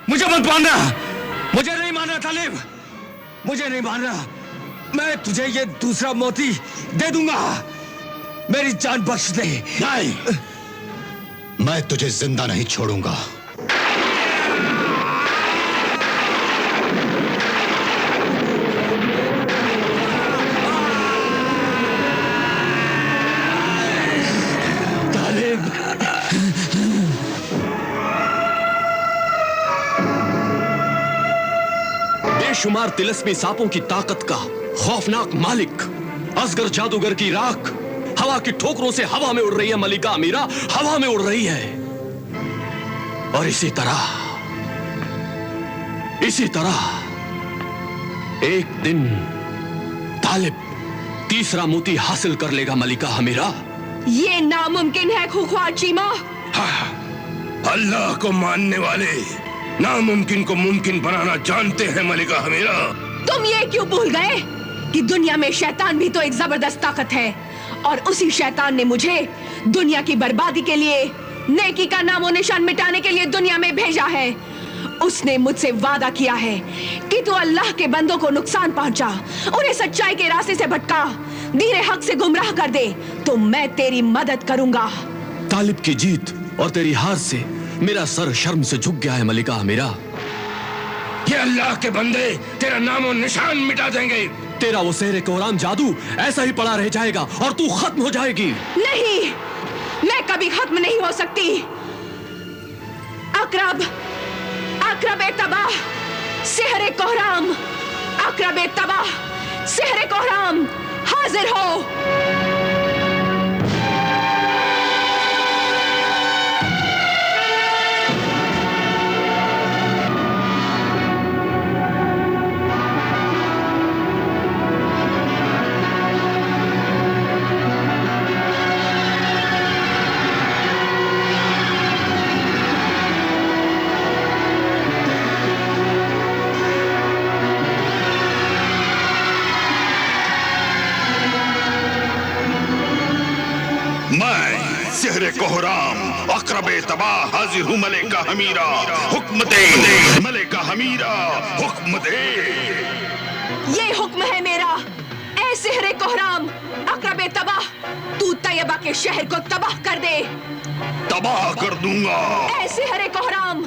मुझे मत मारना, मुझे नहीं मारना तालिब, मुझे नहीं मारना। मैं तुझे ये दूसरा मोती दे दूंगा, मेरी जान बख्श दे। नहीं, मैं तुझे जिंदा नहीं छोड़ूंगा। बेशुमार तिलस्मी सांपों की ताकत का खौफनाक मालिक, असगर जादूगर की राख हवा की ठोकरों से हवा में उड़ रही है मलिका अमीरा, हवा में उड़ रही है। और इसी तरह एक दिन तालिब तीसरा मोती हासिल कर लेगा मलिका अमीरा। ये नामुमकिन है खुख्वार चीमा। अल्लाह को मानने वाले नामुमकिन को मुमकिन बनाना जानते हैं मलिका अमीरा। तुम ये क्यों भूल गए कि दुनिया में शैतान भी तो एक जबरदस्त ताकत है, और उसी शैतान ने मुझे दुनिया की बर्बादी के लिए, नेकी का नामो निशान मिटाने के लिए दुनिया में भेजा है। उसने मुझसे वादा किया है कि तू अल्लाह के बंदों को नुकसान पहुंचा, उन्हें सच्चाई के रास्ते से भटका, दीने हक से गुमराह कर दे, तो मैं तेरी मदद करूंगा। तालिब की जीत और तेरी हार से मेरा सर शर्म से झुक गया है मलिका अमीरा। ये अल्लाह के बंदे तेरा नामो निशान मिटा देंगे। तेरा वो सेहरे कोहराम जादू ऐसा ही पड़ा रह जाएगा और तू खत्म हो जाएगी। नहीं, मैं कभी खत्म नहीं हो सकती। अकरब, अकरब तबाह, सेहरे कोहराम, अकरब तबाह, सेहरे कोहराम, हाजिर हो। सेहरे कोहराम, अकरबे तबाह, हाजिर हूँ मलिका हमीरा। हुक्म दे मलिका हमीरा, हुक्म दे। ये हुक्म है मेरा, ऐ सेहरे कोहराम, अकरबे तबाह, तू तैयबा के शहर को तबाह कर दे। तबाह कर दूंगा। ऐ सेहरे कोहराम,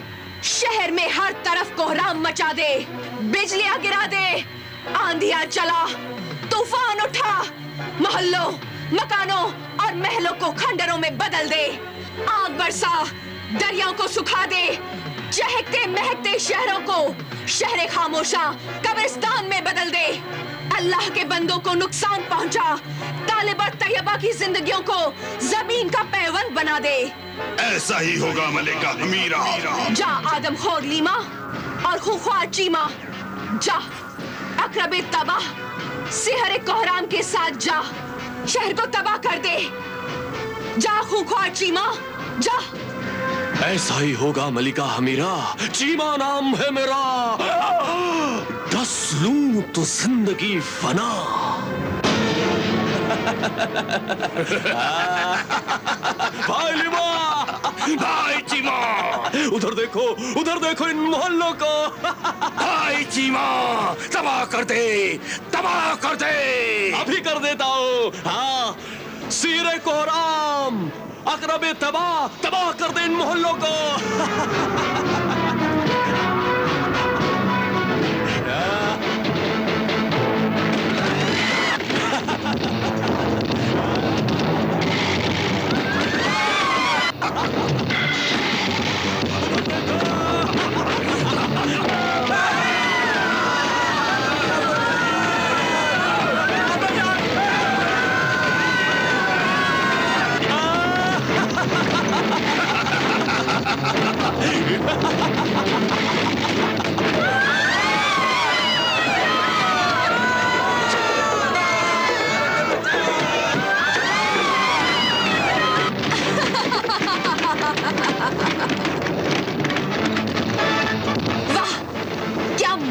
शहर में हर तरफ कोहराम मचा दे, बिजलियां गिरा दे, आंधियां चला, तूफान उठा, मोहल्लों, मकानों और महलों को खंडरों में बदल दे, आग बरसा, दरियाओं को सुखा दे, चहकते महकते शहरों को शहरे खामोशा कब्रिस्तान में बदल दे, अल्लाह के बंदों को नुकसान पहुंचा, तालिब और तैयबा की जिंदगियों को जमीन का पैवंद बना दे। ऐसा ही होगा मलिका हमीरा। जा आदम खोर लीमा और खुख्वार चीमा, जा अकरबे तबाह, सेहरे कोहराम के साथ जा, शहर को तबाह कर दे। जा खुख्वार चीमा, जा। ऐसा ही होगा मलिका हमीरा, चीमा नाम है मेरा। 10 लूं तो जिंदगी फना। भाई लिमा, भाई चीमा, उधर देखो इन मोहल्लों को। भाई चीमा, तबाह कर दे, तबाह कर दे। अभी कर देता हूँ। हाँ, सीरे कोहराम, अकरबे तबाह, तबाह कर दे इन मोहल्लों को।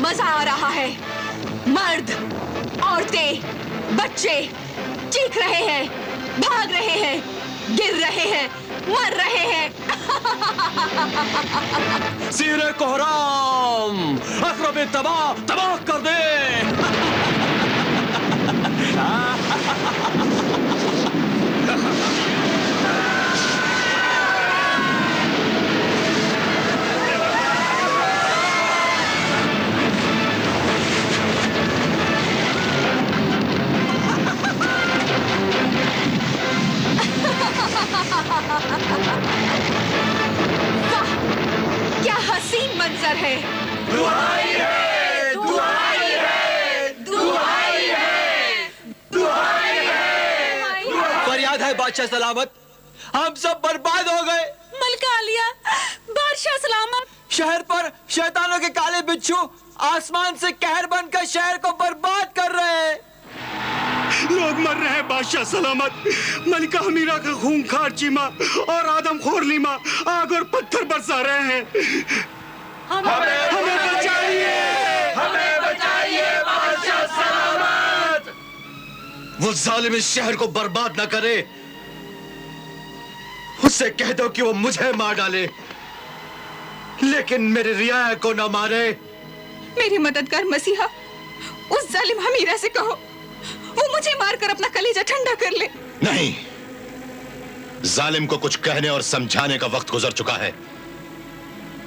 मजा आ रहा है। मर्द, औरतें, बच्चे चीख रहे हैं, भाग रहे हैं, गिर रहे हैं, मर रहे हैं। सिर कोहराम अकरबे तबाह तबाह कर दे। वाह, क्या हसीन मंजर है। दुहाई है, दुहाई है, दुहाई है, दुहाई है। फरियाद है बादशाह सलामत, हम सब बर्बाद हो गए। मलका आलिया, बादशाह सलामत। शहर पर शैतानों के काले बिच्छू आसमान से कहर बनकर शहर को बर्बाद कर रहे हैं। लोग मर रहे हैं बादशाह सलामत। मलिका हमीरा का खूंखार चीमा और आदमखोर लीमा आग और पत्थर बरसा रहे हैं। हमें बचाइए, हमें बचाइए बादशाह सलामत। वो जालिम इस शहर को बर्बाद न करे। उससे कह दो कि वो मुझे मार डाले, लेकिन मेरे रियाया को न मारे। मेरी मदद कर मसीहा, उस जालिम हमीरा से कहो वो मुझे मारकर अपना कलेजा ठंडा कर ले। नहीं, जालिम को कुछ कहने और समझाने का वक्त गुजर चुका है।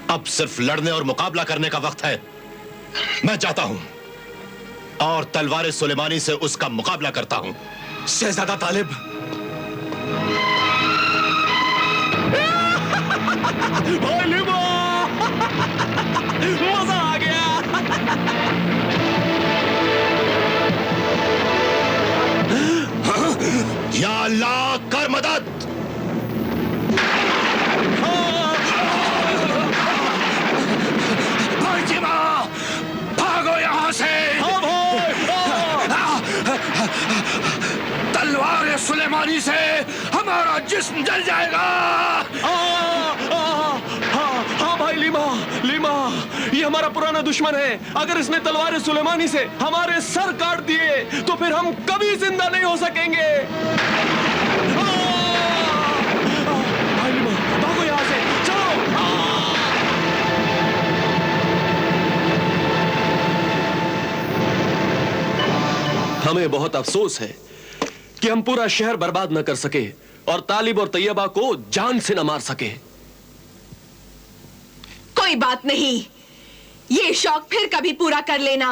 अब सिर्फ लड़ने और मुकाबला करने का वक्त है। मैं जाता हूं और तलवार सुलेमानी से उसका मुकाबला करता हूं। शहजादा तालिब, मजा आ गया। या अल्लाह कर मदद। फातिमा, भागो यहाँ से। तलवार सुलेमानी से हमारा जिस्म जल जाएगा। हाँ भाई लीमा, लीमा ये हमारा पुराना दुश्मन है। अगर इसने तलवार सुलेमानी से हमारे सर काट दिए तो फिर हम कभी जिंदा नहीं हो सकेंगे। भाई लीमा, भागो यहाँ से, चलो। हमें बहुत अफसोस है कि हम पूरा शहर बर्बाद न कर सके और तालिब और तैयबा को जान से न मार सके। कोई बात नहीं, ये शौक फिर कभी पूरा कर लेना।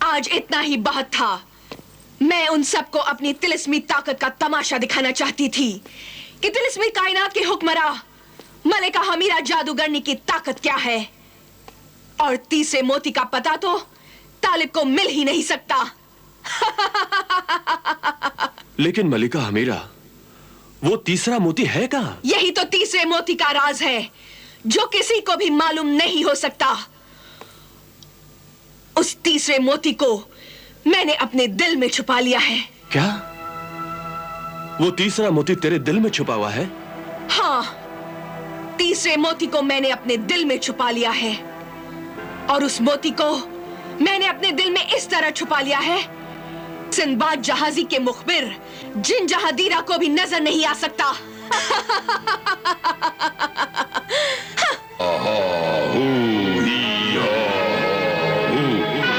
आज इतना ही बहुत था। मैं उन सबको अपनी तिलिस्मी ताकत का तमाशा दिखाना चाहती थी कि तिलिस्मी कायनात के हुक्मरां मलिका हमीरा जादूगरनी की ताकत क्या है। और तीसरे मोती का पता तो तालिब को मिल ही नहीं सकता। लेकिन मलिका हमीरा, वो तीसरा मोती है कहां? यही तो तीसरे मोती का राज है जो किसी को भी मालूम नहीं हो सकता। उस तीसरे मोती को मैंने अपने दिल में छुपा लिया है। क्या? वो तीसरा मोती तेरे दिल में छुपा हुआ है? हाँ, तीसरे मोती को मैंने अपने दिल में छुपा लिया है। और उस मोती को मैंने अपने दिल में इस तरह छुपा लिया है, सिंदबाद जहाजी के मुखबिर जिन जहादीरा को भी नजर नहीं आ सकता।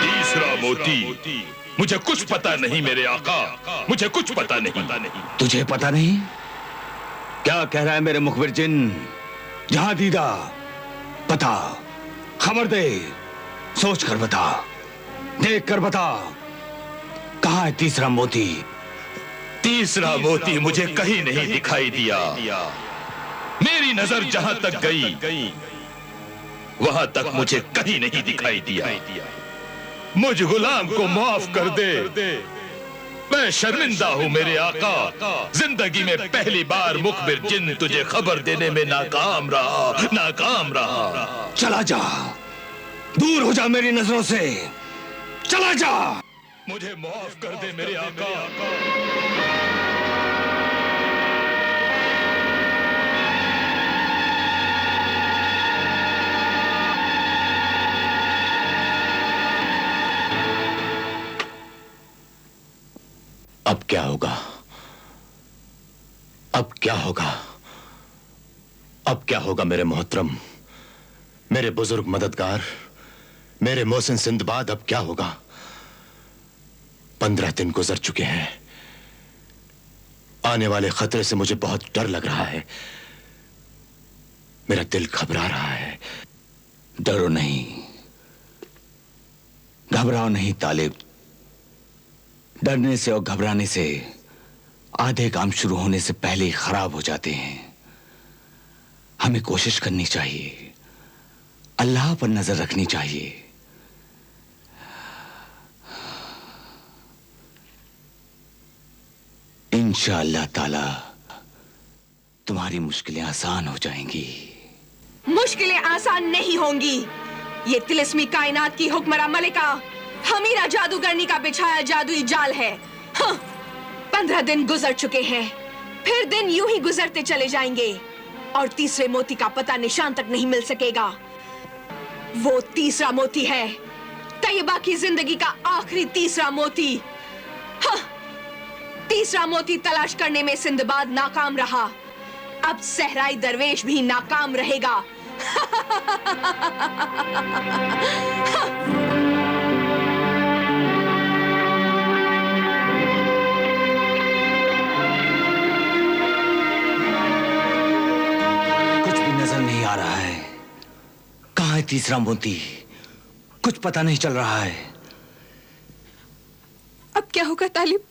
तीसरा मोती। मुझे कुछ पता नहीं मेरे आका, मुझे कुछ पता नहीं। तुझे पता नहीं? क्या कह रहा है मेरे मुखबिर जिन? जहां दीदा बता, खबर दे, सोच कर बता, देख कर बता, कहां है तीसरा मोती? तीसरा मोती मुझे कहीं नहीं दिखाई दिया। मेरी नजर जहां तक गई वहां तक मुझे कहीं नहीं दिखाई दिया। मुझ गुलाम को माफ कर दे। मैं शर्मिंदा हूं मेरे आका। जिंदगी में पहली बार मुखबिर जिन तुझे खबर देने में नाकाम रहा। चला जा, दूर हो जा मेरी नजरों से, चला जा। मुझे माफ कर दे मेरे आका। अब क्या होगा? अब क्या होगा? अब क्या होगा मेरे मोहतरम, मेरे बुजुर्ग मददगार, मेरे मोहसिन सिंदबाद? अब क्या होगा? 15 दिन गुजर चुके हैं। आने वाले खतरे से मुझे बहुत डर लग रहा है। मेरा दिल घबरा रहा है। डरो नहीं, घबराओ नहीं तालिब। डरने से और घबराने से आधे काम शुरू होने से पहले ही खराब हो जाते हैं। हमें कोशिश करनी चाहिए, अल्लाह पर नजर रखनी चाहिए। इंशाअल्लाह ताला तुम्हारी मुश्किलें आसान हो जाएंगी। मुश्किलें आसान नहीं होंगी। ये तिलिस्मी कायनात की हुक्मरां मलिका हमीरा जादूगरनी का बिछाया जादुई जाल है। हाँ, 15 दिन गुजर चुके हैं, फिर दिन यूं ही गुजरते चले जाएंगे और तीसरे मोती का पता निशान तक नहीं मिल सकेगा। वो तीसरा मोती है, तैयबा की जिंदगी का आखिरी तीसरा मोती। हाँ, तीसरा मोती तलाश करने में सिंदबाद नाकाम रहा, अब सहराई दरवेश भी नाकाम रहेगा। कुछ भी नजर नहीं आ रहा है। कहाँ है तीसरा मोती? कुछ पता नहीं चल रहा है। अब क्या होगा तालिब?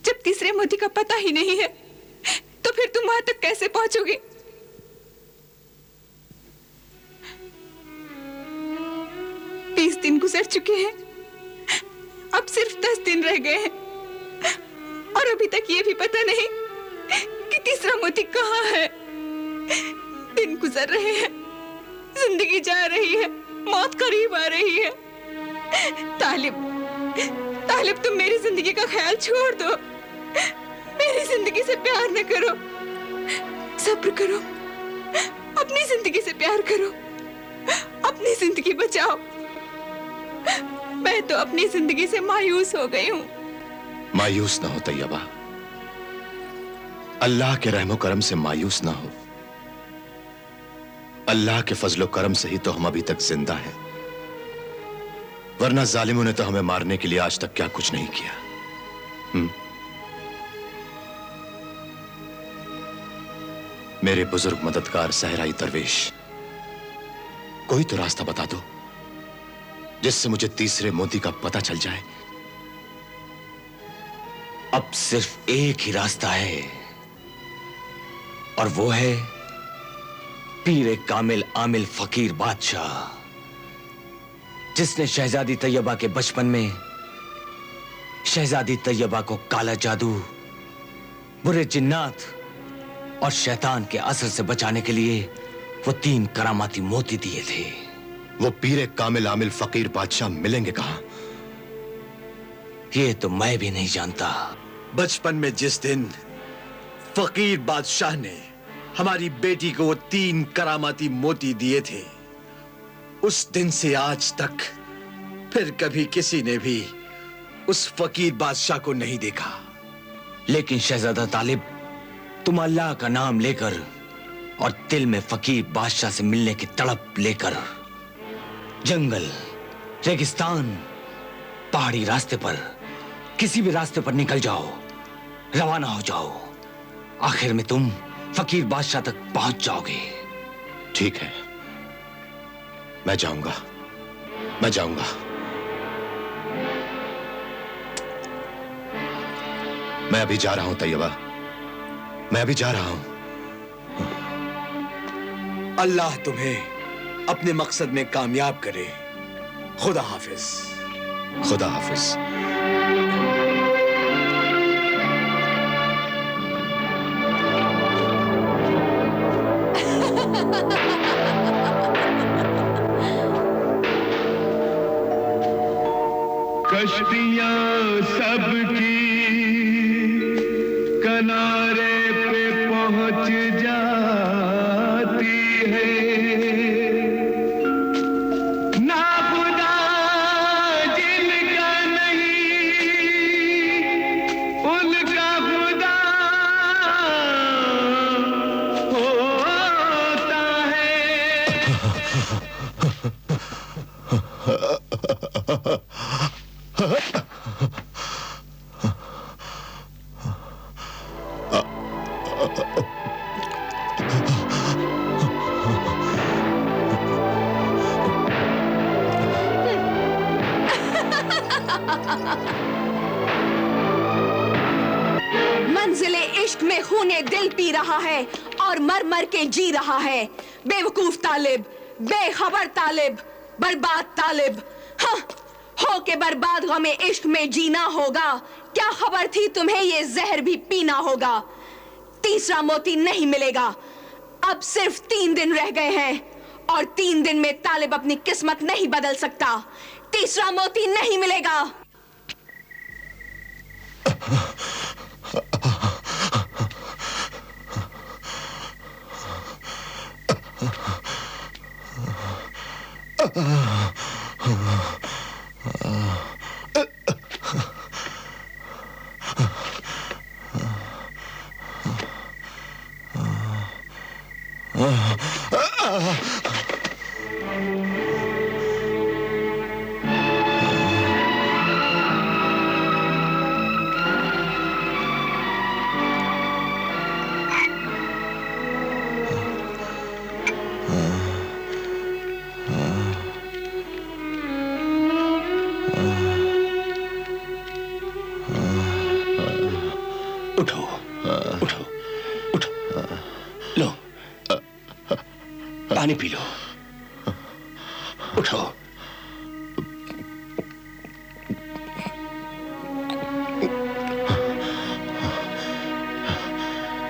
जब तीसरे मोती का पता ही नहीं है तो फिर तुम वहां तक कैसे पहुंचोगे? बीस दिन गुजर चुके हैं, अब सिर्फ 10 दिन रह गए हैं और अभी तक ये भी पता नहीं कि तीसरा मोती कहाँ है। दिन गुजर रहे हैं, जिंदगी जा रही है, मौत करीब आ रही है। तालिब, तालिब, तुम मेरी जिंदगी का ख्याल छोड़ दो। मेरी जिंदगी से प्यार न करो, सब्र करो, अपनी जिंदगी से प्यार करो, अपनी जिंदगी बचाओ। मैं तो अपनी जिंदगी से मायूस हो गई हूँ। मायूस ना हो तैयबा, अल्लाह के रहमो करम से मायूस ना हो। अल्लाह के फजलो करम से ही तो हम अभी तक जिंदा हैं, वरना जालिमों ने तो हमें मारने के लिए आज तक क्या कुछ नहीं किया। मेरे बुजुर्ग मददगार सहराई दरवेश, कोई तो रास्ता बता दो जिससे मुझे तीसरे मोती का पता चल जाए। अब सिर्फ एक ही रास्ता है और वो है पीर कामिल आमिल फकीर बादशाह, जिसने शहजादी तैयबा के बचपन में शहजादी तैयबा को काला जादू, बुरे जिन्नात और शैतान के असर से बचाने के लिए वो 3 करामाती मोती दिए थे। वो पीर कामिल आमिल फकीर बादशाह मिलेंगे कहां? ये तो मैं भी नहीं जानता। बचपन में जिस दिन फकीर बादशाह ने हमारी बेटी को वो 3 करामाती मोती दिए थे, उस दिन से आज तक फिर कभी किसी ने भी उस फकीर बादशाह को नहीं देखा। लेकिन शहजादा तालिब, तुम अल्लाह का नाम लेकर और दिल में फकीर बादशाह से मिलने की तड़प लेकर जंगल, रेगिस्तान, पहाड़ी रास्ते पर, किसी भी रास्ते पर निकल जाओ, रवाना हो जाओ। आखिर में तुम फकीर बादशाह तक पहुंच जाओगे। ठीक है, मैं जाऊंगा, मैं जाऊंगा। मैं अभी जा रहा हूं तैयबा, मैं अभी जा रहा हूं। अल्लाह तुम्हें अपने मकसद में कामयाब करे। खुदा हाफिज। खुदा हाफिज। कश्तियां सबकी किनारे पे पहुंच जाती है, ना खुदा जिनका नहीं उनका खुदा हो मंजिले इश्क में खूने दिल पी रहा है और मर मर के जी रहा है। बेवकूफ तालिब, बेखबर तालिब, बर्बाद तालिब। हाँ, हो के बर्बाद गमे इश्क में जीना होगा। क्या खबर थी तुम्हें ये जहर भी पीना होगा। तीसरा मोती नहीं मिलेगा। अब सिर्फ 3 दिन रह गए हैं और 3 दिन में तालिब अपनी किस्मत नहीं बदल सकता। तीसरा मोती नहीं मिलेगा। उठो, उठो, उठो, लो, पानी पी लो, उठो।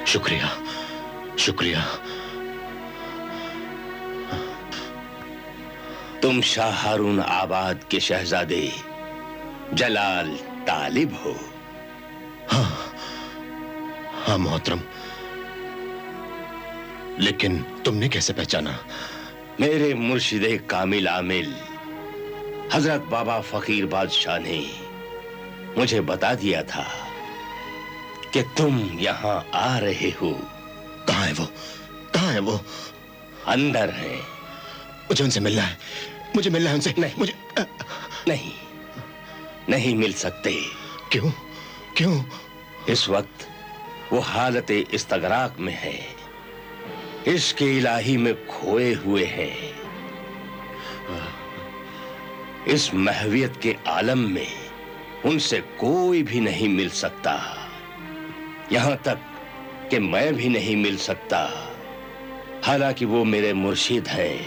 शुक्रिया, शुक्रिया। तुम शाह हारून आबाद के शहजादे जलाल तालिब हो। हाँ मोहतरम, लेकिन तुमने कैसे पहचाना? मेरे मुर्शिदे कामिल आमिल हजरत बाबा फकीर बादशाह ने मुझे बता दिया था कि तुम यहां आ रहे हो। कहाँ है वो? कहाँ है वो? अंदर है। मुझे उनसे मिलना है, मुझे मिलना है उनसे। नहीं, मुझे नहीं, नहीं मिल सकते। क्यों? क्यों? इस वक्त वो हालत इस्तगराक में है, इश्क इलाही में खोए हुए हैं। इस महवियत के आलम में उनसे कोई भी नहीं मिल सकता, यहां तक कि मैं भी नहीं मिल सकता। हालांकि वो मेरे मुर्शिद हैं,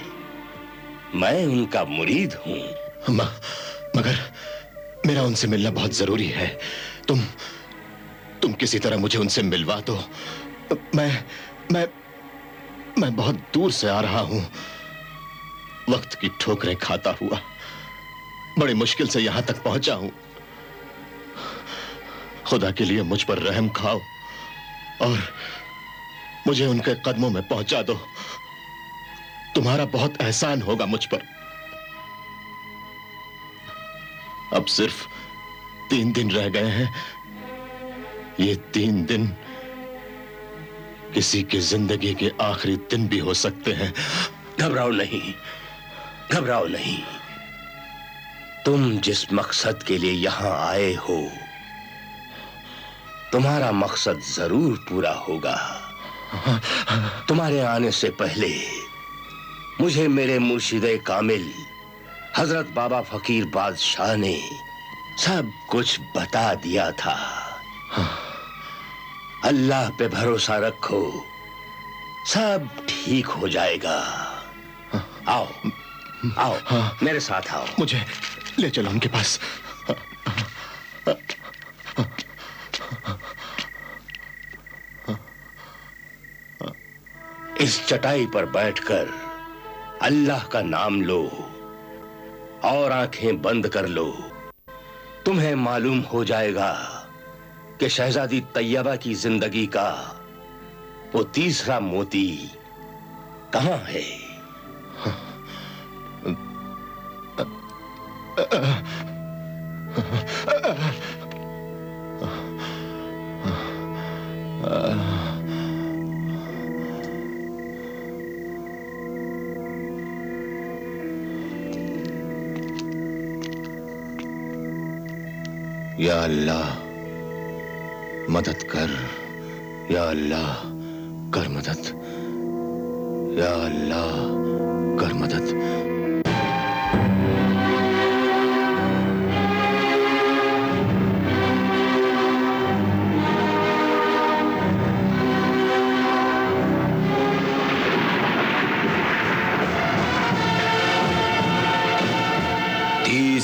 मैं उनका मुरीद हूं। मगर मेरा उनसे मिलना बहुत जरूरी है। तुम किसी तरह मुझे उनसे मिलवा दो। मैं बहुत दूर से आ रहा हूं, वक्त की ठोकरें खाता हुआ बड़ी मुश्किल से यहां तक पहुंचा हूं। खुदा के लिए मुझ पर रहम खाओ और मुझे उनके कदमों में पहुंचा दो। तुम्हारा बहुत एहसान होगा मुझ पर। अब सिर्फ 3 दिन रह गए हैं। ये 3 दिन किसी की जिंदगी के आखिरी दिन भी हो सकते हैं। घबराओ नहीं, घबराओ नहीं। तुम जिस मकसद के लिए यहां आए हो, तुम्हारा मकसद जरूर पूरा होगा। तुम्हारे आने से पहले मुझे मेरे मुर्शिदे कामिल हजरत बाबा फकीर बादशाह ने सब कुछ बता दिया था। अल्लाह पे भरोसा रखो, सब ठीक हो जाएगा। आओ, आओ, मेरे साथ आओ। मुझे ले चलो उनके पास। इस चटाई पर बैठकर अल्लाह का नाम लो और आंखें बंद कर लो। तुम्हें मालूम हो जाएगा कि शहजादी तैयबा की जिंदगी का वो तीसरा मोती कहां है। या अल्लाह मदद कर, या अल्लाह कर मदद, या अल्लाह कर मदद।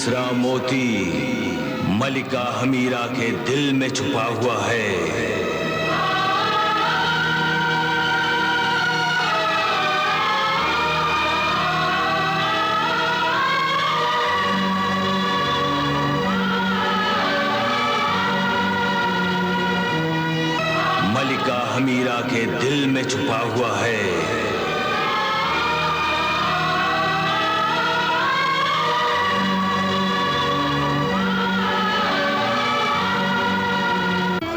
तीसरा मोती मलिका हमीरा के दिल में छुपा हुआ है। मलिका हमीरा के दिल में छुपा हुआ है।